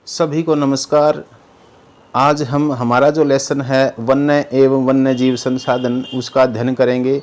सभी को नमस्कार। आज हम हमारा जो लेसन है वन्य एवं वन्य जीव संसाधन उसका अध्ययन करेंगे।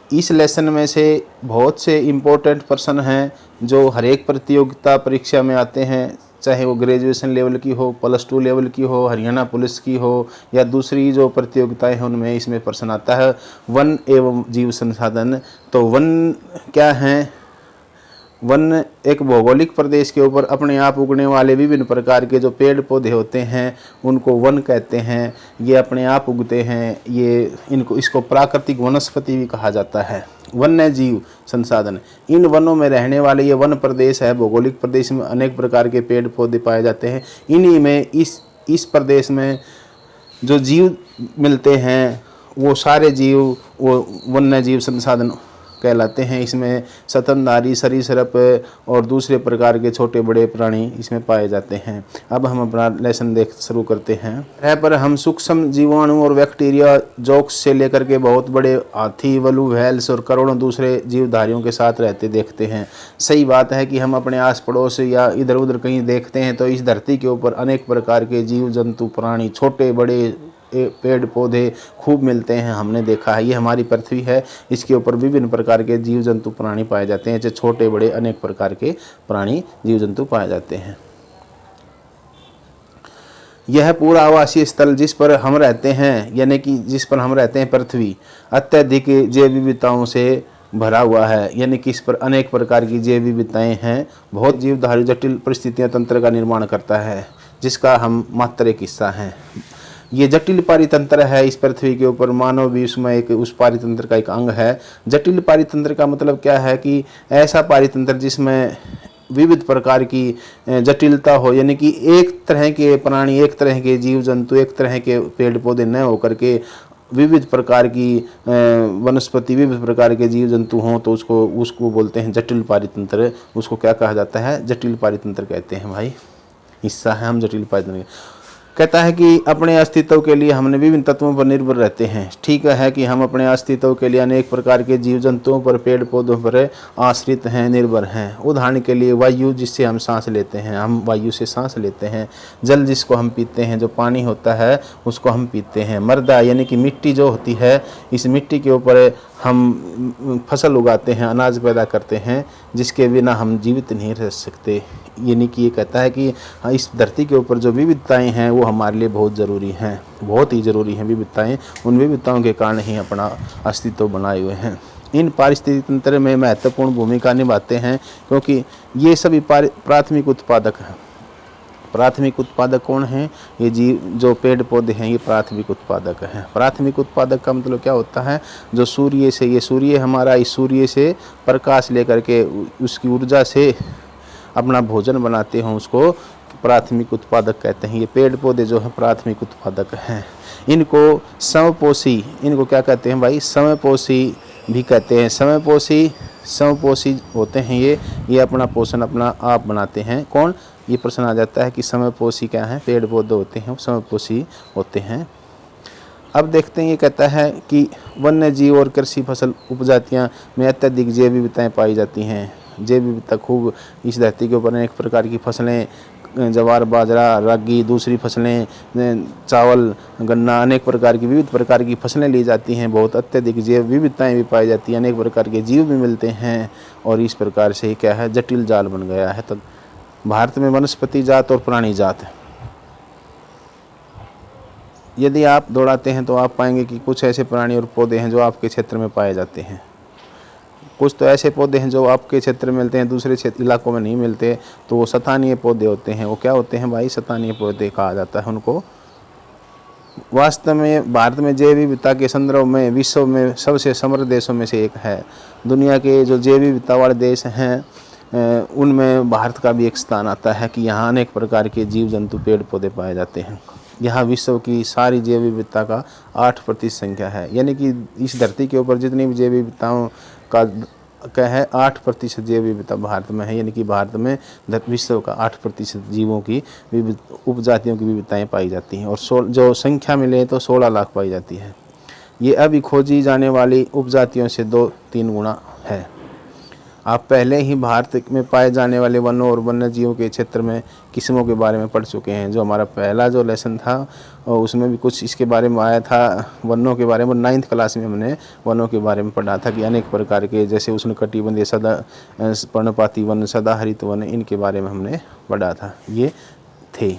इस लेसन में से बहुत से इम्पोर्टेंट पर्सन हैं जो हर एक प्रतियोगिता परीक्षा में आते हैं, चाहे वो ग्रेजुएशन लेवल की हो, +2 लेवल की हो, हरियाणा पुलिस की हो या दूसरी जो प्रतियोगिताएं हैं उनमें इसमें प्रश्न आता है वन एवं जीव संसाधन। तो वन क्या हैं? वन एक भौगोलिक प्रदेश के ऊपर अपने आप उगने वाले विभिन्न प्रकार के जो पेड़ पौधे होते हैं उनको वन कहते हैं। ये अपने आप उगते हैं, इसको प्राकृतिक वनस्पति भी कहा जाता है। वन्य जीव संसाधन, इन वनों में रहने वाले ये वन प्रदेश है। भौगोलिक प्रदेश में अनेक प्रकार के पेड़ पौधे पाए जाते हैं। इन्हीं में इस प्रदेश में जो जीव मिलते हैं वो सारे जीव वो वन्य जीव संसाधन कहलाते हैं। इसमें स्तनधारी, सरीसृप और दूसरे प्रकार के छोटे बड़े प्राणी इसमें पाए जाते हैं। अब हम अपना लेसन शुरू करते हैं। यहाँ पर हम सूक्ष्म जीवाणु और बैक्टीरिया, जोक्स से लेकर के बहुत बड़े हाथी, वलू, व्हेल्स और करोड़ों दूसरे जीवधारियों के साथ रहते देखते हैं। सही बात है कि हम अपने आस पड़ोस या इधर उधर कहीं देखते हैं तो इस धरती के ऊपर अनेक प्रकार के जीव जंतु प्राणी, छोटे बड़े पेड़ पौधे खूब मिलते हैं। हमने देखा है, ये हमारी पृथ्वी है, इसके ऊपर विभिन्न प्रकार के जीव जंतु प्राणी पाए जाते हैं। जैसे छोटे बड़े अनेक प्रकार के प्राणी जीव जंतु पाए जाते हैं। यह पूरा आवासीय स्थल जिस पर हम रहते हैं, यानी कि जिस पर हम रहते हैं पृथ्वी, अत्यधिक जैव विविधताओं से भरा हुआ है। यानी कि इस पर अनेक प्रकार की जैव विविधताएं हैं। बहुत जीवधारी जटिल परिस्थितियां तंत्र का निर्माण करता है, जिसका हम मात्र एक हिस्सा हैं। ये जटिल पारितंत्र है इस पृथ्वी के ऊपर। मानव भी उसमें एक उस पारितंत्र का एक अंग है। जटिल पारितंत्र का मतलब क्या है कि ऐसा पारितंत्र जिसमें विविध प्रकार की जटिलता हो, यानी कि एक तरह के प्राणी, एक तरह के जीव जंतु, एक तरह के पेड़ पौधे न होकर के विविध प्रकार की वनस्पति, विविध प्रकार के जीव जंतु हों तो उसको बोलते हैं जटिल पारितंत्र। उसको क्या कहा जाता है? जटिल पारितंत्र कहते हैं भाई। हिस्सा है हम जटिल पारितंत्र। कहता है कि अपने अस्तित्व के लिए हमने विभिन्न तत्वों पर निर्भर रहते हैं। ठीक है कि हम अपने अस्तित्व के लिए अनेक प्रकार के जीव जंतुओं पर, पेड़ पौधों पर आश्रित हैं, निर्भर हैं। उदाहरण के लिए वायु, जिससे हम सांस लेते हैं, हम वायु से सांस लेते हैं। जल, जिसको हम पीते हैं, जो पानी होता है उसको हम पीते हैं। मृदा यानी कि मिट्टी जो होती है, इस मिट्टी के ऊपर हम फसल उगाते हैं, अनाज पैदा करते हैं, जिसके बिना हम जीवित नहीं रह सकते। यानी कि ये कहता है कि इस धरती के ऊपर जो विविधताएं हैं वो हमारे लिए बहुत ज़रूरी हैं, बहुत ही ज़रूरी हैं विविधताएं। उन विविधताओं के कारण ही अपना अस्तित्व बनाए हुए हैं। इन पारिस्थितिक तंत्र में महत्वपूर्ण भूमिका निभाते हैं क्योंकि ये सभी प्राथमिक उत्पादक हैं। प्राथमिक उत्पादक कौन हैं? ये जीव जो पेड़ पौधे हैं, ये प्राथमिक उत्पादक हैं। प्राथमिक उत्पादक का मतलब क्या होता है? जो सूर्य से, ये सूर्य हमारा, इस सूर्य से प्रकाश लेकर के उसकी ऊर्जा से अपना भोजन बनाते हैं, उसको प्राथमिक उत्पादक कहते हैं। ये पेड़ पौधे जो हैं प्राथमिक उत्पादक हैं। इनको समपोषी, इनको क्या कहते हैं भाई? समपोषी भी कहते हैं। समपोषी होते हैं ये अपना पोषण अपना आप बनाते हैं। कौन? ये प्रश्न आ जाता है कि समपोषी क्या है? पेड़ पौधे होते हैं, समपोषी होते हैं। अब देखते हैं, ये कहता है कि वन्य जीव और कृषि फसल उपजातियां में अत्यधिक जैव विविधताएं पाई जाती हैं। जैव विविधता खूब इस धरती के ऊपर अनेक प्रकार की फसलें, ज्वार, बाजरा, रागी, दूसरी फसलें, चावल, गन्ना, अनेक प्रकार की विविध प्रकार की फसलें ली जाती हैं। बहुत अत्यधिक जैव विविधताएं भी पाई जाती हैं, अनेक प्रकार के जीव भी मिलते हैं और इस प्रकार से क्या है? जटिल जाल बन गया है। तो भारत में वनस्पति जात और प्राणी जात, यदि आप दौड़ाते हैं तो आप पाएंगे कि कुछ ऐसे प्राणी और पौधे हैं जो आपके क्षेत्र में पाए जाते हैं। कुछ तो ऐसे पौधे हैं जो आपके क्षेत्र में मिलते हैं, दूसरे क्षेत्र इलाकों में नहीं मिलते, तो वो स्थानीय पौधे होते हैं। वो क्या होते हैं भाई? स्थानीय पौधे कहा जाता है उनको। वास्तव में भारत में जैव विविधता के संदर्भ में विश्व में सबसे समृद्ध देशों में से एक है। दुनिया के जो जैव विविधता वाले देश हैं उनमें भारत का भी एक स्थान आता है कि यहाँ अनेक प्रकार के जीव जंतु, पेड़ पौधे पाए जाते हैं। यहाँ विश्व की सारी जैव विविधता का 8% संख्या है। यानी कि इस धरती के ऊपर जितनी भी जैव विविधताओं का क्या है? 8% जैव विविधता भारत में है। यानी कि भारत में विश्व का 8% जीवों की उपजातियों की विविधताएं पाई जाती हैं और जो संख्या मिले तो 16 लाख पाई जाती है। ये अभी खोजी जाने वाली उपजातियों से 2-3 गुना है। आप पहले ही भारत में पाए जाने वाले वनों और वन्य जीवों के क्षेत्र में किस्मों के बारे में पढ़ चुके हैं। जो हमारा पहला जो लेसन था और उसमें भी कुछ इसके बारे में आया था, वनों के बारे में। 9th क्लास में हमने वनों के बारे में पढ़ा था कि अनेक प्रकार के, जैसे उष्णकटिबंधीय सदा पर्णपाती वन, सदाहरित वन, इनके बारे में हमने पढ़ा था, ये थे।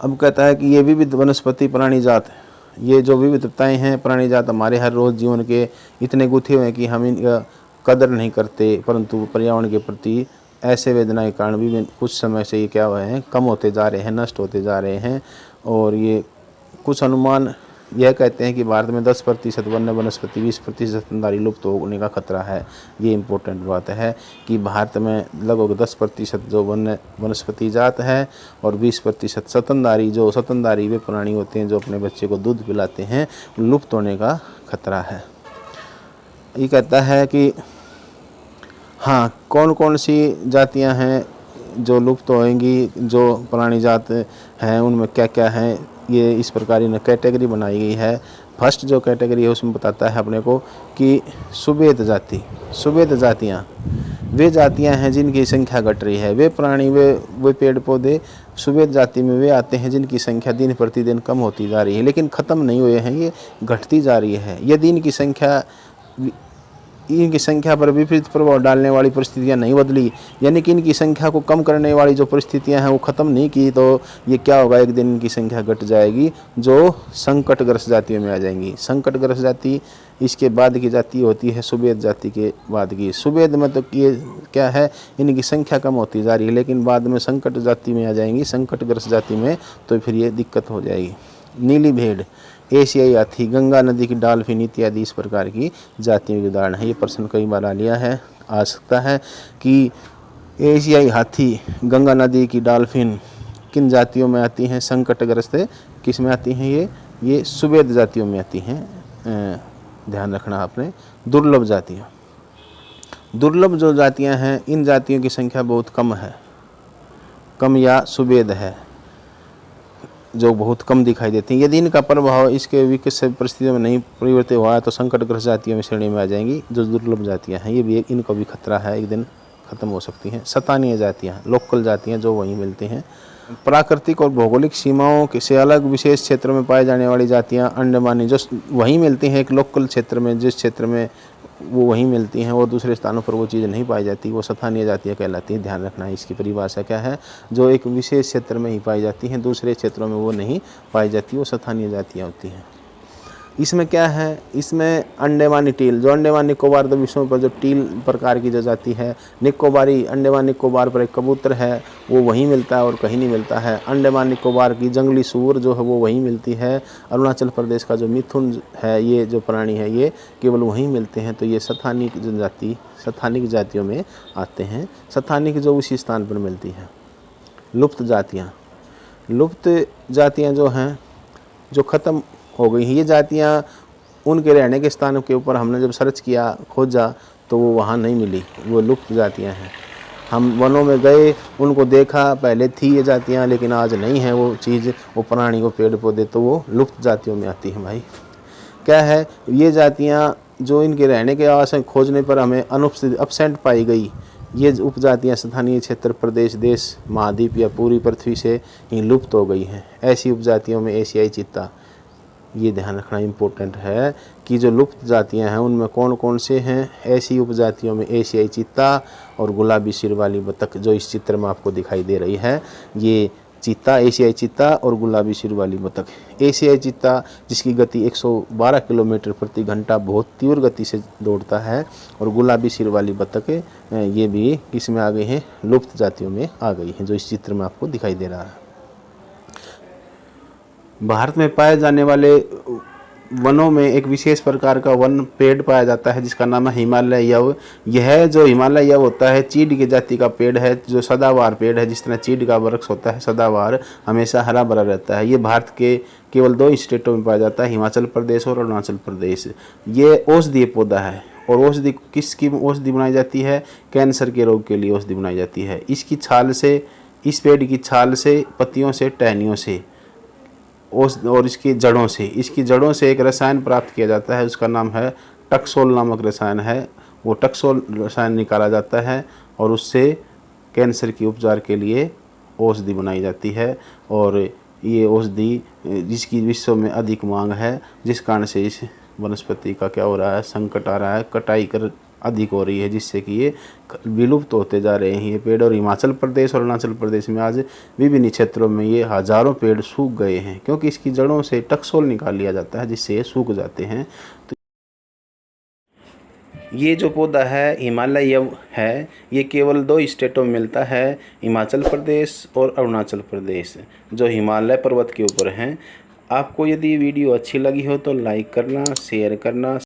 अब कहता है कि ये विविध वनस्पति प्राणी जात, ये जो विविधताएं हैं प्राणी जात हमारे हर रोज़ जीवन के इतने गुथे हुए हैं कि हम इनका कदर नहीं करते, परंतु पर्यावरण के प्रति ऐसे वेदना के कारण भी कुछ समय से ये क्या हुए हैं, कम होते जा रहे हैं, नष्ट होते जा रहे हैं। और ये कुछ अनुमान यह कहते हैं कि भारत में 10% वन्य वनस्पति, 20% स्तनधारी लुप्त होने का खतरा है। ये इम्पोर्टेंट बात है कि भारत में लगभग 10% जो वन्य वनस्पति जात है और 20% स्तनधारी, जो स्तनधारी वे प्राणी होते हैं जो अपने बच्चे को दूध पिलाते हैं, लुप्त होने का खतरा है। ये कहता है कि हाँ, कौन कौन सी जातियां हैं जो लुप्त होएंगी, जो प्राणी जात हैं उनमें क्या क्या हैं, ये इस प्रकार इन्हें कैटेगरी बनाई गई है। फर्स्ट जो कैटेगरी है उसमें बताता है अपने को कि सुवेद जाति, सुवेद जातियाँ वे जातियाँ हैं जिनकी संख्या घट रही है। वे प्राणी, वे पेड़ पौधे सुवेद जाति में वे आते हैं जिनकी संख्या दिन प्रतिदिन कम होती जा रही है, लेकिन ख़त्म नहीं हुए हैं, ये घटती जा रही है। यदि इनकी संख्या पर विपरीत प्रभाव डालने वाली परिस्थितियां नहीं बदली, यानी कि इनकी संख्या को कम करने वाली जो परिस्थितियां हैं वो ख़त्म नहीं की, तो ये क्या होगा, एक दिन इनकी संख्या घट जाएगी, जो संकटग्रस्त जातियों में आ जाएंगी। संकटग्रस्त जाति इसके बाद की जाति होती है सुवेद जाति के बाद की। सुवेद में तो ये क्या है, इनकी संख्या कम होती जा रही है, लेकिन बाद में संकट जाति में आ जाएंगी, संकटग्रस्त जाति में, तो फिर ये दिक्कत हो जाएगी। नीली भेड़, एशियाई हाथी, गंगा नदी की डॉल्फिन इत्यादि इस प्रकार की जातियों के उदाहरण है। ये प्रश्न कई बार आ सकता है कि एशियाई हाथी, गंगा नदी की डॉल्फिन किन जातियों में आती हैं, संकटग्रस्त किस में आती हैं, ये सुवेद जातियों में आती हैं। ध्यान रखना आपने। दुर्लभ जातियाँ, दुर्लभ जो जातियाँ हैं इन जातियों की संख्या बहुत कम है, कम या सुवेद है, जो बहुत कम दिखाई देती हैं। यदि इनका प्रभाव इसके विकसित परिस्थितियों में नहीं परिवर्तित हुआ है तो संकटग्रस्त जातियों में श्रेणी में आ जाएंगी। जो दुर्लभ जातियां हैं ये भी, इनको भी खतरा है, एक दिन खत्म हो सकती हैं। स्थानीय जातियां, लोकल जातियां जो वहीं मिलती हैं। प्राकृतिक और भौगोलिक सीमाओं से अलग विशेष क्षेत्र में पाई जाने वाली जातियां अंडमानी, जो वहीं मिलती हैं एक लोकल क्षेत्र में, जिस क्षेत्र में वो वहीं मिलती हैं और दूसरे स्थानों पर वो चीज़ नहीं पाई जाती, वो स्थानीय जातियाँ कहलाती हैं। ध्यान रखना है, इसकी परिभाषा क्या है, जो एक विशेष क्षेत्र में ही पाई जाती हैं, दूसरे क्षेत्रों में वो नहीं पाई जाती, वो स्थानीय जातियाँ होती हैं। इसमें क्या है, इसमें अंडमानी टील, जो अंडमान निकोबार द्वीपों पर जो टील प्रकार की जो जाति है, निकोबारी, अंडमान निकोबार पर एक कबूतर है, वो वहीं मिलता है और कहीं नहीं मिलता है। अंडमान निकोबार की जंगली सूअर जो है वो वहीं मिलती है। अरुणाचल प्रदेश का जो मिथुन है, ये जो प्राणी है ये केवल वहीं मिलते हैं। तो ये स्थानिक जनजाति, स्थानिक जातियों में आते हैं, स्थानिक जो उसी स्थान पर मिलती है। लुप्त जातियाँ, लुप्त जातियाँ जो हैं जो ख़त्म हो गई हैं, ये जातियाँ उनके रहने के स्थानों के ऊपर हमने जब सर्च किया, खोजा, तो वो वहाँ नहीं मिली, वो लुप्त जातियाँ हैं। हम वनों में गए, उनको देखा, पहले थी ये जातियाँ लेकिन आज नहीं है वो चीज़, वो प्राणी, वो पेड़ पौधे, तो वो लुप्त जातियों में आती हैं। भाई क्या है, ये जातियाँ जो इनके रहने के आवास खोजने पर हमें अनुपस्थित, अपसेंट पाई गई, ये उपजातियाँ स्थानीय क्षेत्र, प्रदेश, देश, महाद्वीप या पूरी पृथ्वी से ही लुप्त हो गई हैं। ऐसी उपजातियों में एशियाई चीता, ये ध्यान रखना इम्पोर्टेंट है कि जो लुप्त जातियां हैं उनमें कौन कौन से हैं। ऐसी उपजातियों में एशियाई चीता और गुलाबी सिर वाली बतख, जो इस चित्र में आपको दिखाई दे रही है, ये चीता, एशियाई चीता और गुलाबी सिर वाली बतख। एशियाई चीता जिसकी गति 112 किलोमीटर प्रति घंटा बहुत तीव्र गति से दौड़ता है, और गुलाबी सिर वाली बतख ये भी किस में आ गई हैं, लुप्त जातियों में आ गई हैं, जो इस चित्र में आपको दिखाई दे रहा है। भारत में पाए जाने वाले वनों में एक विशेष प्रकार का वन पेड़ पाया जाता है जिसका नाम है हिमालय यव। यह जो हिमालय यव होता है चीड़ की जाति का पेड़ है, जो सदाबहार पेड़ है। जिस तरह चीड़ का वृक्ष होता है सदाबहार, हमेशा हरा भरा रहता है। ये भारत के केवल 2 स्टेटों में पाया जाता है, हिमाचल प्रदेश और अरुणाचल प्रदेश। ये औषधीय पौधा है, और औषधि, किसकी औषधि बनाई जाती है, कैंसर के रोग के लिए औषधि बनाई जाती है। इसकी छाल से, इस पेड़ की छाल से, पत्तियों से, टहनियों से और इसकी जड़ों से एक रसायन प्राप्त किया जाता है, उसका नाम है टक्सोल नामक रसायन है। वो टक्सोल रसायन निकाला जाता है और उससे कैंसर के उपचार के लिए औषधि बनाई जाती है। और ये औषधि जिसकी विश्व में अधिक मांग है, जिस कारण से इस वनस्पति का क्या हो रहा है, संकट आ रहा है, कटाई कर अधिक हो रही है, जिससे कि ये विलुप्त होते जा रहे हैं ये पेड़। और हिमाचल प्रदेश और अरुणाचल प्रदेश में आज विभिन्न क्षेत्रों में ये हज़ारों पेड़ सूख गए हैं, क्योंकि इसकी जड़ों से टक्सोल निकाल लिया जाता है, जिससे ये सूख जाते हैं। तो ये जो पौधा है हिमालय है, ये केवल 2 स्टेटों में मिलता है, हिमाचल प्रदेश और अरुणाचल प्रदेश, जो हिमालय पर्वत के ऊपर हैं। आपको यदि वीडियो अच्छी लगी हो तो लाइक करना, शेयर करना।